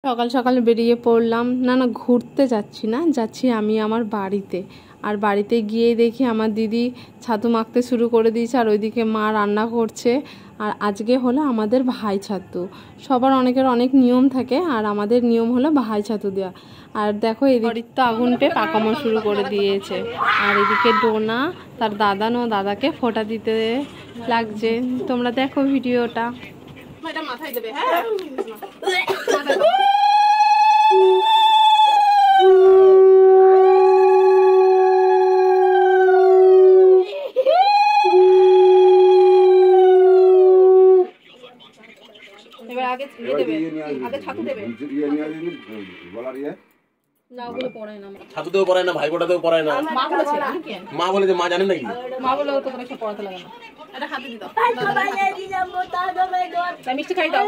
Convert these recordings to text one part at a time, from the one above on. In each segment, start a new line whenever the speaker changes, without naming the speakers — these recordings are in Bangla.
সকাল সকাল বেরিয়ে পড়লাম। না ঘুরতে যাচ্ছি না, যাচ্ছি আমি আমার বাড়িতে। আর বাড়িতে গিয়ে দেখি আমার দিদি ছাতু মাখতে শুরু করে দিয়েছে, আর ওইদিকে মা রান্না করছে। আর আজকে হলো আমাদের ভাই ছাতু। সবার অনেকের অনেক নিয়ম থাকে, আর আমাদের নিয়ম হলো ভাই ছাতু দেওয়া। আর দেখো এদিকে তো আগুনটে পাকানো শুরু করে দিয়েছে, আর এদিকে ডোনা তার দাদাকে ফোঁটা দিতে লাগছে। তোমরা দেখো ভিডিওটা। মাথায় দেবে, হ্যাঁ
ছাতুতেও পড়ায় না, ভাই ফোঁটাতেও পড়ায় না। মা বলে যে মা জানেন নাকি?
মা বলে তো কোনো সব পড়াতে লাগে না। এটা হাতে দি দাও, মিষ্টি খাই দাও,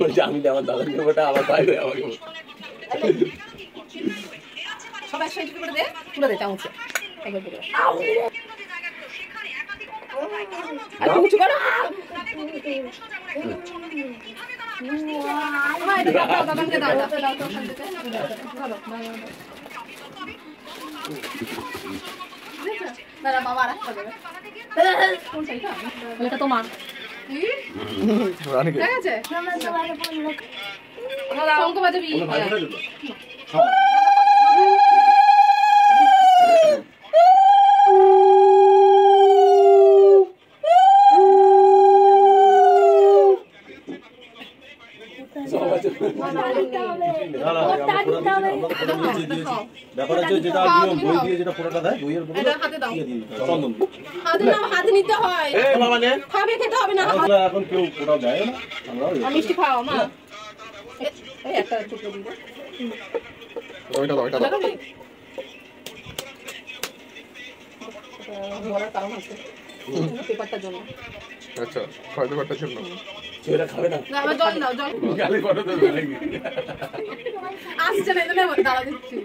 বলছে আমি আমার দাদাকে ফোঁটা, আমার ভাই আমাকে
সব একসাথে করে দে, তুলে দে চামচে। আর কিছু করো তোমার
ব্যাপার হচ্ছে যেটা দই দিয়ে যেটা ফোঁটাটা দেয়, দইয়ের উপরে চন্দন
হাতে নিতে হয়, খাবে খেতে হবে না।
এখন কেউ ফোঁটা দেয় না, আমরা
মিষ্টি খাও মা। একটা টুকরো দিবে, ওইটা ধরার কারণ আছে পেপারটার জন্য।
আচ্ছা, খাওয়া পেপারটার জন্য
ছেলেরা খাবে না।
না, আমার জল দাও, জল
গালি পড়ে তো
আসছে না, এটা দাঁড়া দিচ্ছি।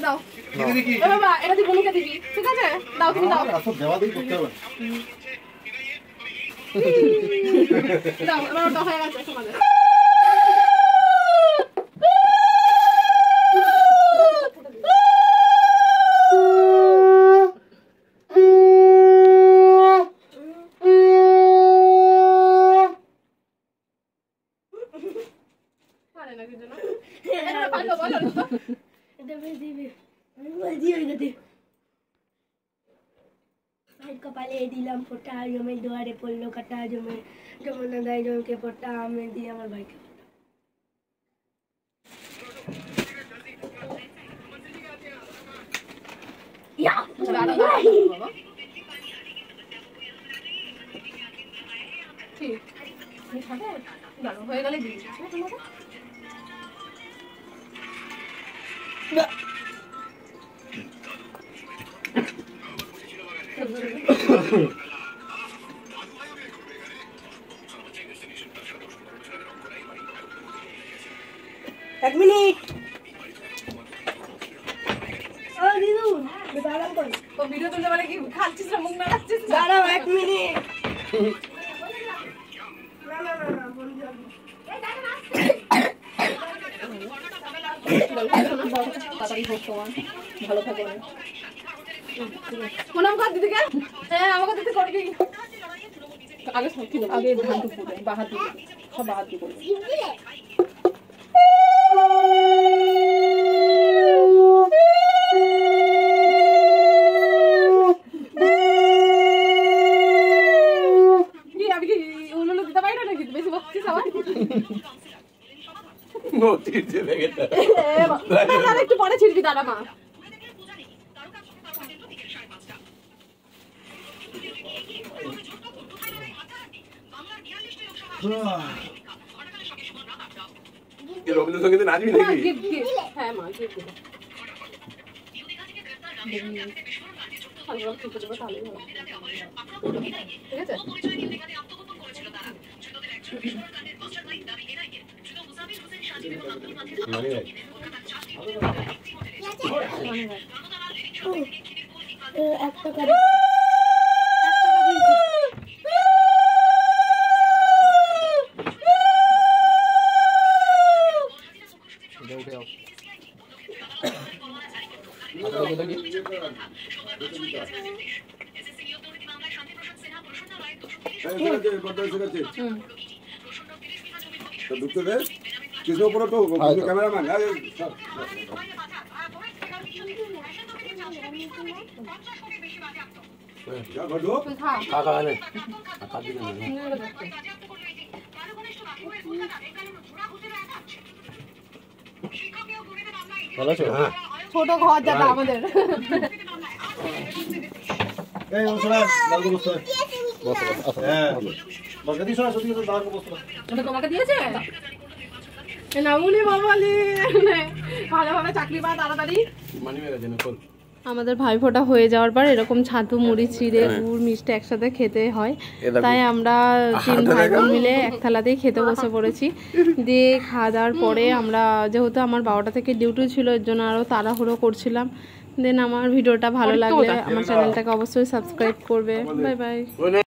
দাও এ বাবা, এটা তুই বনুকে দিবি, ঠিক আছে? দাও, তুমি দাও।
সব দেওয়া দিয়ে করতে হবে।
দাও, এবার ওটা হয়ে গেছে তোমাদের।
কপালে দিলাম ফোঁটা, জমে দুয়ারে পড়লো কাটা, জমে যমুনা দায় জমকে ফোঁটা, আমি দিই আমার ভাইকে
হয়ে গেলে
এক মিনিট। ও দিদু, দাঁড়াও কই?
তো ভিডিও তুলতে পারে কি খাচ্ছিস না, মুখ নাড়াচ্ছিস?
দাঁড়াও এক মিনিট।
ভালো থাকবে প্রণাম কর দিদিকে। হ্যাঁ, আমাকে দিতে করবি। আগে সব ঠিক আগে ধান টুকু বাহাত দিয়ে সব বাহাত দিয়ে করবি। আমি কি উনুনে দিতে পারি না নাকি? বেশি বকছিস আবার। একটু পরে ছিড়বি, দাঁড়া মা।
রবীন্দ্রসঙ্গীতে নাচবি নাকি?
হ্যাঁ মা, ঠিক আছে।
একটা
ঢুকতে দে কিছু উপরে তো ক্যামেরাম্যান
ভালো আছো?
ছোট ঘর যাটা আমাদের।
এই বসো না, দাঁড়াও বসো। বসো বসো। হ্যাঁ। বসে দিছো না, সত্যি তো দাঁড়াও বসো।
ওটা তোমাকে দিয়েছে? না উনি বাবালি ভালোভাবে চাকরি পা তাড়াতাড়ি।
মানি মেরে দেন কল।
আমাদের ভাইফোঁটা হয়ে যাওয়ার পর এরকম ছাতু মুড়ি চিড়ে গুড় মিষ্টি একসাথে খেতে হয়, তাই আমরা 3 ভাই বোন মিলে এক থালাতেই খেতে বসে পড়েছি। দিয়ে খাওয়া দাওয়ার পরে আমরা, যেহেতু আমার 12টা থেকে ডিউটি ছিল, এর জন্য আরও তাড়াহুড়ো করছিলাম। দেন আমার ভিডিওটা ভালো লাগলে আমার চ্যানেলটাকে অবশ্যই সাবস্ক্রাইব করবে। Bye bye.